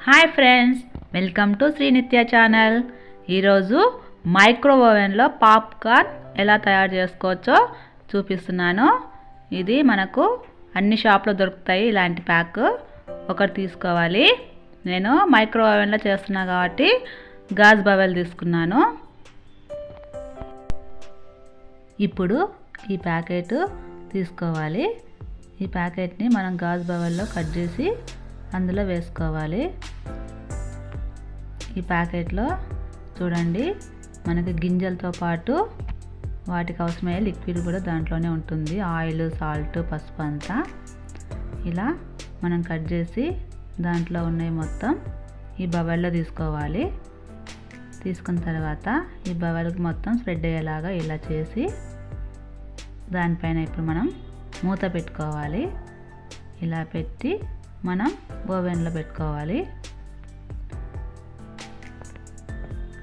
Hi friends, welcome to Sri Nithya channel. ఈరోజు microwave ఓవెన్లో popcorn ఎలా తయారు చేసుకోవచ్చో చూపిస్తున్నాను. ఇది మనకు అన్ని షాప్లో దొరుకుతాయి. ఇలాంటి ప్యాక్ ఒకటి తీసుకోవాలి. నేను మైక్రోవేవ్ ఓవెన్లో చేస్తున్నా కాబట్టి గాజ్ బవెల్ తీసుకున్నాను. ఇప్పుడు ఈ ప్యాకెట్ తీసుకోవాలి. ఈ ప్యాకెట్ని మనం గాజ్ బవెల్లో కట్ చేసి అందులో వేసుకోవాలి. ఈ ప్యాకెట్లో చూడండి, మనకి గింజలతో పాటు వాటికి అవసరమయ్యే లిక్విడ్ కూడా దాంట్లోనే ఉంటుంది. ఆయిల్, సాల్ట్, పసుపు అంతా ఇలా మనం కట్ చేసి దాంట్లో ఉన్నవి మొత్తం ఈ బవెల్లో తీసుకోవాలి. తీసుకున్న తర్వాత ఈ బవెల్కి మొత్తం స్ప్రెడ్ అయ్యేలాగా ఇలా చేసి దానిపైన ఇప్పుడు మనం మూత పెట్టుకోవాలి. ఇలా పెట్టి మనం ఓవెన్లో పెట్టుకోవాలి.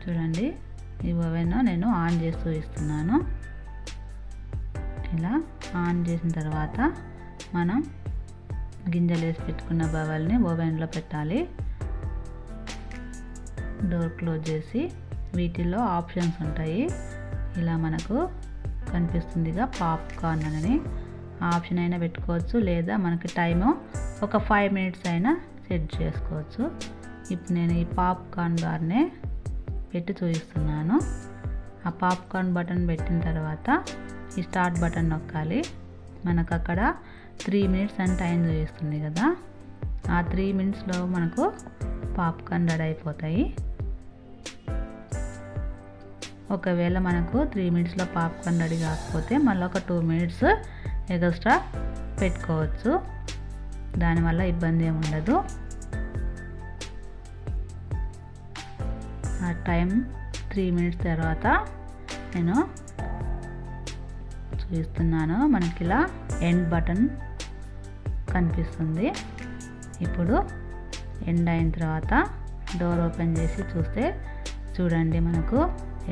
చూడండి, ఈ ఓవెన్ నేను ఆన్ చేసి చూపిస్తున్నాను. ఇలా ఆన్ చేసిన తర్వాత మనం గింజలు వేసి పెట్టుకున్న బవెల్ని ఓవెన్లో పెట్టాలి. డోర్ క్లోజ్ చేసి వీటిల్లో ఆప్షన్స్ ఉంటాయి. ఇలా మనకు కనిపిస్తుందిగా పాప్కార్న్ అని, ఆప్షన్ అయినా పెట్టుకోవచ్చు, లేదా మనకి టైము ఒక 5 మినిట్స్ అయినా సెట్ చేసుకోవచ్చు. ఇప్పుడు నేను ఈ పాప్కార్న్ బార్నే పెట్టి చూపిస్తున్నాను. ఆ పాప్కార్న్ బటన్ పెట్టిన తర్వాత ఈ స్టార్ట్ బటన్ నొక్కాలి. మనకు అక్కడ 3 మినిట్స్ అని టైం చూపిస్తుంది కదా. ఆ 3 మినిట్స్లో మనకు పాప్కార్న్ రెడీ అయిపోతాయి. ఒకవేళ మనకు 3 మినిట్స్లో పాప్కార్న్ రెడీ కాకపోతే మళ్ళీ ఒక 2 మినిట్స్ ఎక్స్ట్రా పెట్టుకోవచ్చు. దానివల్ల ఇబ్బంది ఏమి ఉండదు. ఆ టైం 3 మినిట్స్ తర్వాత నేను చూపిస్తున్నాను. మనకి ఇలా ఎండ్ బటన్ కనిపిస్తుంది. ఇప్పుడు ఎండ్ అయిన తర్వాత డోర్ ఓపెన్ చేసి చూస్తే చూడండి, మనకు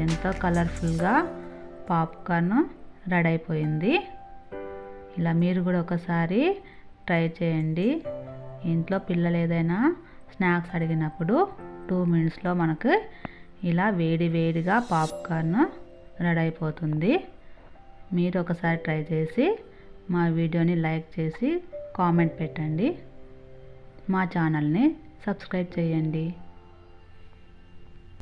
ఎంతో కలర్ఫుల్గా పాప్కార్న్ రెడీ అయిపోయింది. ఇలా మీరు కూడా ఒకసారి ట్రై చేయండి. ఇంట్లో పిల్లలు ఏదైనా స్నాక్స్ అడిగినప్పుడు 2 మినిట్స్లో మనకు ఇలా వేడిగా పాప్కార్న్ రెడీ అయిపోతుంది. మీరు ఒకసారి ట్రై చేసి మా వీడియోని లైక్ చేసి కామెంట్ పెట్టండి. మా ఛానల్ని సబ్స్క్రైబ్ చేయండి.